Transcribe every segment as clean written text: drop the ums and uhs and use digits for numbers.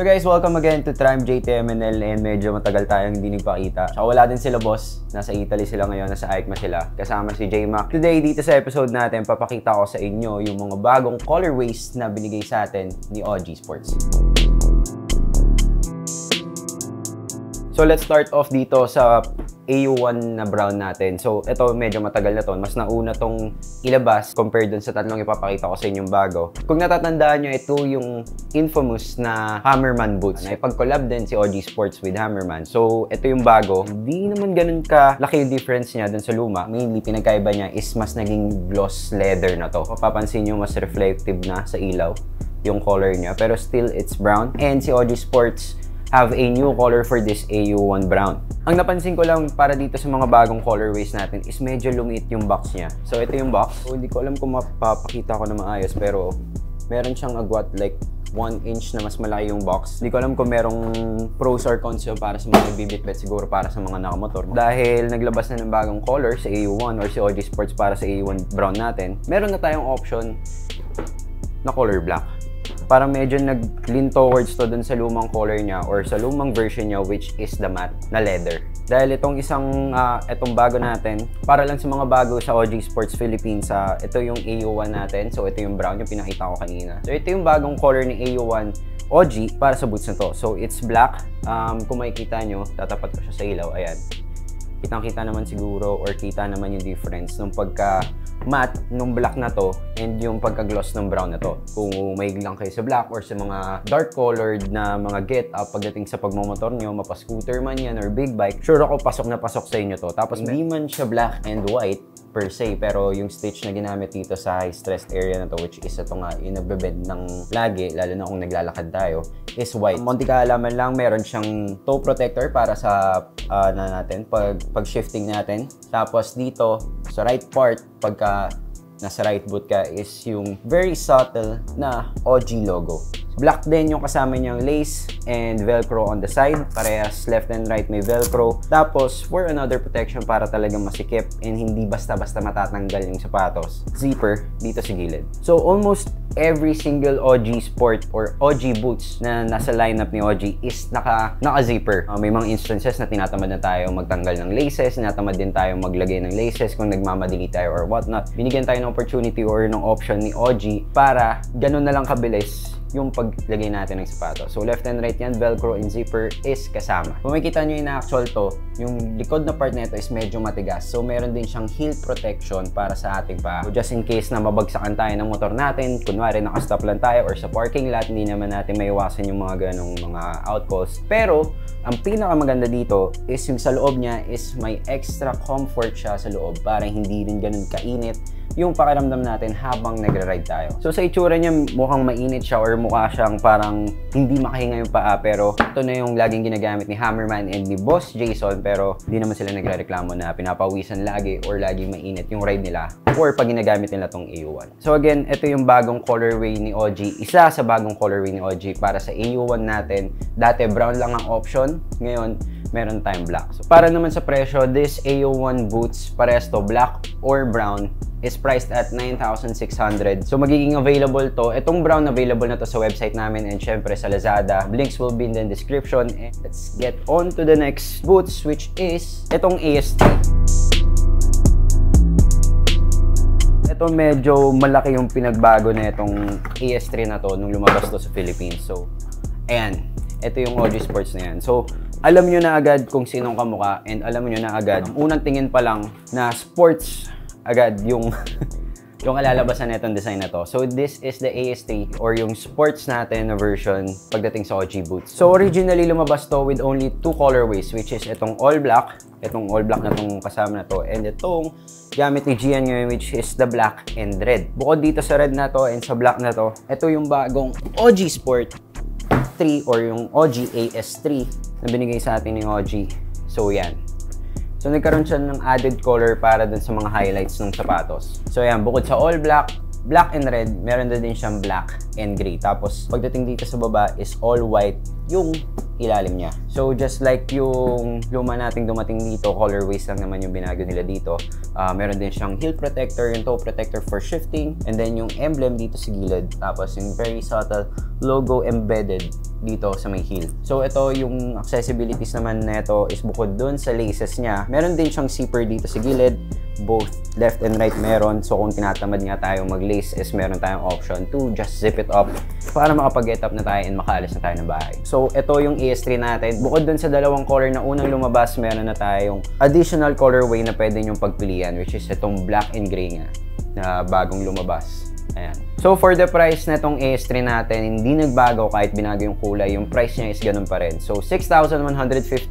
So guys, welcome again to Triumph JTMNL and medyo matagal tayong hindi nagpakita. Saka wala din sila boss, nasa Italy sila ngayon, nasa EICMA sila. Kasama si J-Mac. Today, dito sa episode natin, papakita ko sa inyo yung mga bagong colorways na binigay sa atin ni OG Sports. So let's start off dito sa AU1 na brown natin. So ito medyo matagal na to. Mas nauna tong ilabas compared dun sa tatlong ipapakita ko sa inyong bago. Kung natatandaan nyo, ito yung infamous na Hammerman boots. Ipag-collab din si OG Sports with Hammerman. So ito yung bago. Hindi naman ganun ka laki yung difference niya dun sa luma. Mainly pinagkaiba niya is mas naging gloss leather na to. Mapapansin nyo mas reflective na sa ilaw yung color niya. Pero still it's brown. And si OG Sports have a new color for this AU1 brown. Ang napansin ko lang para dito sa mga bagong colorways natin is medyo lumiit yung box niya. So ito yung box. So, hindi ko alam kung mapapakita ko na maayos pero meron siyang agwat like 1 inch na mas malaki yung box. Hindi ko alam kung merong pros or cons para sa mga nagbibitbit, siguro para sa mga nakamotor. Dahil naglabas na ng bagong color sa AU1 or si OG Sports para sa AU1 brown natin, meron na tayong option na color black. Parang medyo nag-lean towards to dun sa lumang color niya or sa lumang version niya, which is the matte na leather. Dahil itong itong bago natin, para lang sa mga bago sa OG Sports Philippines, ito yung AU1 natin. So ito yung brown yung pinakita ko kanina. So ito yung bagong color ni AU1 OG para sa boots na to. So it's black. Kung makikita nyo, tatapat ko siya sa ilaw. Ayan. Kitang-kita naman siguro or kita naman yung difference nung pagka matte nung black na to and yung pagka-gloss ng brown na to. Kung may lang kayo sa black or sa mga dark colored na mga get-up pagdating sa pagmomotor nyo, mapa-scooter man yan or big bike, sure ako pasok na pasok sa inyo to. Tapos hindi man siya black and white per se, pero yung stitch na ginamit dito sa high stressed area na to, which is ito nga yung nagbe-bend ng lagi, lalo na kung naglalakad tayo, is white. Munti kaalaman lang, meron siyang toe protector para sa natin pag shifting natin. Tapos dito sa right part, pagka nasa right boot ka, is yung very subtle na OG logo. Black din yung kasama niyang lace and velcro on the side. Parehas left and right may velcro. Tapos for another protection para talagang masikip and hindi basta-basta matatanggal yung sapatos, zipper dito sa gilid. So almost every single OG Sport or OG boots na nasa lineup ni OG is naka-zipper. May mga instances na tinatamad na tayo magtanggal ng laces, tinatamad din tayo maglagay ng laces kung nagmamadali tayo or whatnot. Binigyan tayo ng opportunity or ng option ni OG para ganun na lang kabilis yung paglagay natin ng sapatos. So left and right yan, velcro and zipper is kasama. Kung makikita nyo yung actual to, yung likod na part nito is medyo matigas. So meron din siyang heel protection para sa ating paa. So just in case na mabagsakan tayo ng motor natin, kunwari nakastop lang tayo or sa parking lot, hindi naman natin maiwasan yung mga ganong mga outcalls. Pero ang pinakamaganda dito is yung sa loob niya is may extra comfort siya sa loob para hindi rin ganun kainit yung pakiramdam natin habang nagre-ride tayo. So sa itsura niya mukhang mainit siya or mukha siyang parang hindi makahinga yung paa, pero ito na yung laging ginagamit ni Hammerman and ni Boss Jason, pero hindi naman sila nagre-reklamo na pinapawisan lagi or laging mainit yung ride nila or pag ginagamit nila tong AU1. So again, ito yung bagong colorway ni OG. Isa sa bagong colorway ni OG para sa AU1 natin. Dati brown lang ang option, ngayon meron tayong black. So para naman sa presyo, this AU1 boots, parehas to black or brown, is priced at 9,600. So magiging available to. Itong brown available na to sa website namin and syempre sa Lazada. Links will be in the description. And let's get on to the next boots, which is itong AS3. Ito medyo malaki yung pinagbago na itong AS3 na to nung lumabas to sa Philippines. So ayan, ito yung OG Sports na yan. So alam nyo na agad kung sinong kamukha and alam nyo na agad, unang tingin pa lang na sports agad yung kalalabasan na itong design na to. So this is the AS3 or yung sports natin na version pagdating sa OG boots. So originally lumabas to with only 2 colorways, which is itong all black na itong kasama na to, and itong gamit ni Gian ngayon, which is the black and red. Bukod dito sa red na to and sa black na to, ito yung bagong OG Sport 3 or yung OG AS3 na binigay sa atin ni OG. So yan. So nagkaroon siya ng added color para dun sa mga highlights ng sapatos. So yan, bukod sa all black, black and red, meron din siyang black and gray. Tapos pagdating dito sa baba is all white yung ilalim niya. So just like yung luma nating dumating dito, colorways lang naman yung binago nila dito. Meron din siyang heel protector, yung toe protector for shifting, and then yung emblem dito sa gilid. Tapos yung very subtle logo embedded dito sa may heel. So ito yung accessibilities naman nito is bukod dun sa laces niya, meron din siyang zipper dito sa gilid. Both left and right meron. So kung tinatamad nga tayo mag-lace is meron tayong option to just zip it up para makapag-get up na tayo and makaalis na tayo ng bahay. So ito yung AS3 natin. Bukod dun sa dalawang color na unang lumabas, meron na tayong additional colorway na pwede nyong pagpilian, which is itong black and gray nga na bagong lumabas. Ayan. So for the price na itong AS3 natin, hindi nagbago kahit binago yung kulay. Yung price niya is ganun pa rin. So 6,150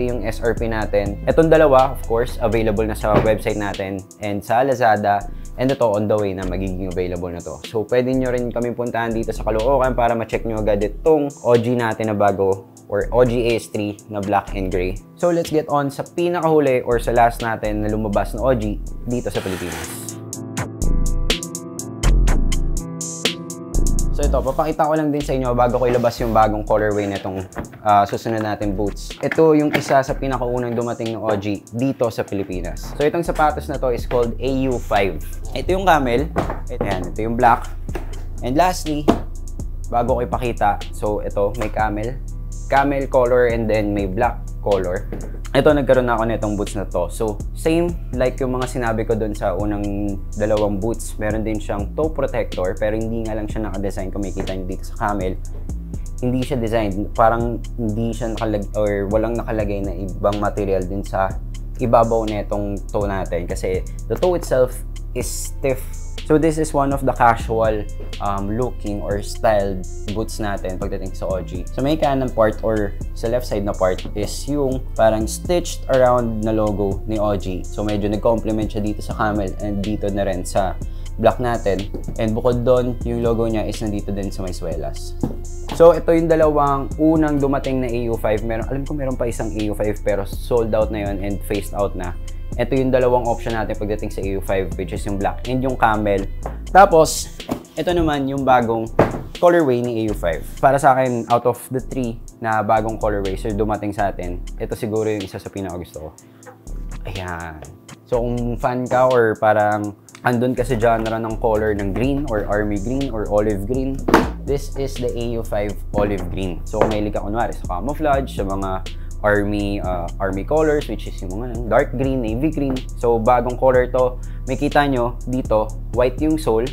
yung SRP natin. Itong dalawa, of course, available na sa website natin and sa Lazada. And ito on the way na magiging available na to. So pwede nyo rin kami puntahan dito sa Caloocan para ma-check nyo agad itong OG natin na bago or OG AS3 na black and gray. So let's get on sa pinakahuli or sa last natin na lumabas na OG dito sa Pilipinas. So ito, papakita ko lang din sa inyo bago ko ilabas yung bagong colorway na itong susunod natin boots. Ito yung isa sa pinakaunang dumating ng OG dito sa Pilipinas. So itong sapatos na to is called AU5. Ito yung camel. Ayan, ito yung black. And lastly, bago ko ipakita, so ito may camel color and then may black color. Ito, nagkaroon na ako nitong boots na to. So, same like yung mga sinabi ko dun sa unang dalawang boots. Meron din siyang toe protector, pero hindi nga lang siya naka-design. Kung makikita nyo dito sa camel, hindi siya designed. Parang hindi siya walang nakalagay na ibang material din sa ibabaw na itong toe natin. Kasi the toe itself is stiff. So this is one of the casual looking or styled boots natin pagdating sa OG. So may kanan part or sa left side na part is yung parang stitched around na logo ni OG. So medyo nag-complement siya dito sa camel and dito na rin sa black natin. And bukod doon, yung logo niya is nandito din sa may swelas. So ito yung dalawang unang dumating na AU5. Alam ko meron pa isang AU5 pero sold out na yun and phased out na. Ito yung dalawang option natin pagdating sa AU5, which is yung black and yung camel. Tapos, ito naman yung bagong colorway ni AU5. Para sa akin, out of the 3 na bagong colorways so dumating sa atin, ito siguro yung isa sa pinakagusto ko. Ayan. So, kung fan ka or parang andun ka sa genre ng color ng green or army green or olive green, this is the AU5 olive green. So, kung mahilig ka kunwari sa camouflage, sa mga army colors, which is yung mga dark green, navy green. So, bagong color to. May kita nyo, dito, white yung sole.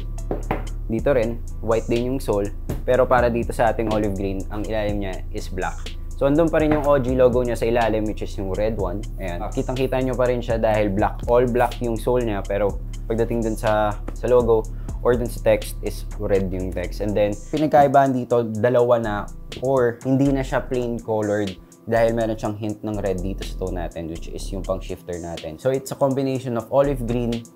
Dito rin, white din yung sole. Pero para dito sa ating olive green, ang ilalim niya is black. So, andun pa rin yung OG logo niya sa ilalim, which is yung red one. Ayan. Kitang-kita nyo pa rin siya dahil black. All black yung sole niya, pero pagdating dun sa logo or dun sa text is red yung text. And then, pinagkaibahan dito, dalawa na or hindi na siya plain colored dahil meron siyang hint ng red dito sa toe natin, which is yung pang shifter natin. So it's a combination of olive green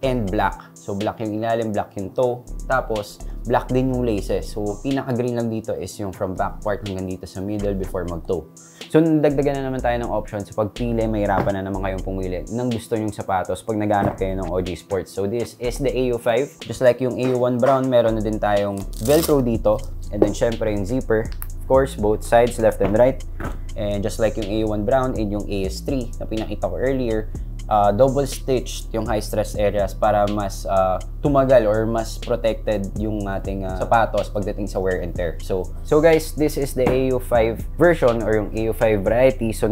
and black. So black yung ilalim, black yung toe, tapos black din yung laces. So pinaka-green lang dito is yung from back part hanggang dito sa middle before mag-toe. So dagdagan na naman tayo ng options. Sa pagpili, mahirapan na naman kayong pumili ng gusto nyong sapatos pag naghanap kayo ng OG Sports. So this is the AU5. Just like yung AU1 brown, meron na din tayong Velcro dito. And then syempre yung zipper. Course, both sides, left and right. And just like yung A1 brown and yung AS3 na pinakita ko earlier, double stitched yung high stress areas para mas tumagal or mas protected yung ating sapatos pagdating sa wear and tear. So guys, this is the AU5 version or yung AU5 variety. So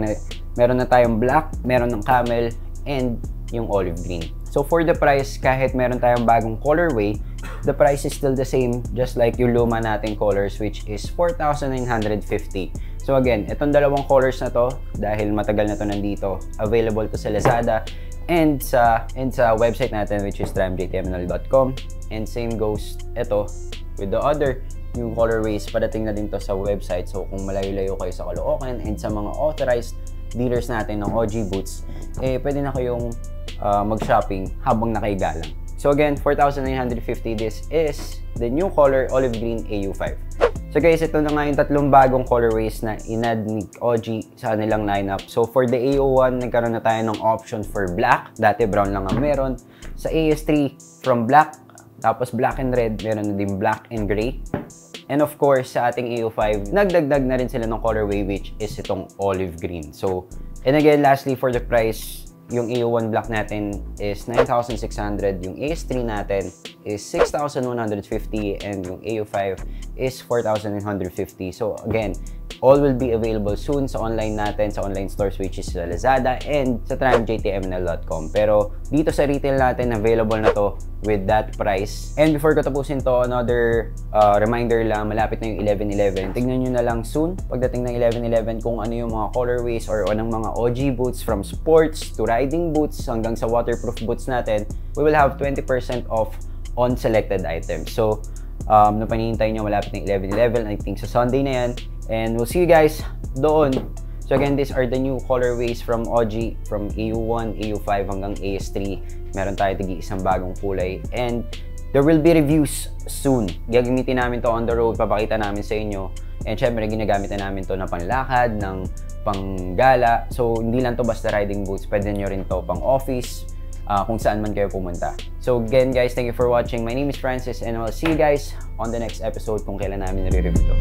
meron na tayong black, meron ng camel, and yung olive green. So for the price, kahit meron tayong bagong colorway, the price is still the same, just like yung luma nating colors, which is 4,950. So again, itong dalawang colors na to, dahil matagal na to nandito, available to sa Lazada and sa website natin, which is tramjtmnl.com. And same goes ito with the other yung colorways, padating na din to sa website. So kung malayo-layo kayo sa Caloocan and sa mga authorized dealers natin ng OG Boots, pwede na kayong mag-shopping habang nakaiga lang. So again, 4,950. This is the new color olive green AU5. So guys, ito na nga yung tatlong bagong colorways na inad ni OG sa kanilang lineup. So for the AU1, nagkaroon na tayo ng option for black. Dati brown lang ang meron. Sa AS3, from black, tapos black and red, meron na din black and gray. And of course, sa ating AU5, nagdagdag na rin sila ng colorway which is itong olive green. So, and again, lastly, for the price, yung AU1 black natin is 9,600, yung AS3 natin is 6,150, and yung AU5 is 4,150. So again, all will be available soon sa online natin, sa online stores which is sa Lazada and sa tramjtmnl.com. Pero dito sa retail natin, available na to with that price. And before ko tapusin to, another reminder lang, malapit na yung 11/11. Tignan nyo na lang soon, pagdating ng 11/11, kung ano yung mga colorways or anong mga OG boots, from sports to riding boots hanggang sa waterproof boots natin. We will have 20% off on selected items. So, na panihintay nyo, malapit ng 11/11, I think sa Sunday na yan. And we'll see you guys doon. So again, these are the new colorways from OG, from AU1, AU5 hanggang AS3. Meron tayo isang bagong kulay. And there will be reviews soon. Gagamitin namin to on the road, papakita namin sa inyo. And syempre, ginagamit na namin to na panglakad, ng panggala. So, hindi lang to basta riding boots. Pwede nyo rin to pang office, kung saan man kayo pumunta. So again guys, thank you for watching. My name is Francis and I'll see you guys on the next episode kung kailan namin nire-review to.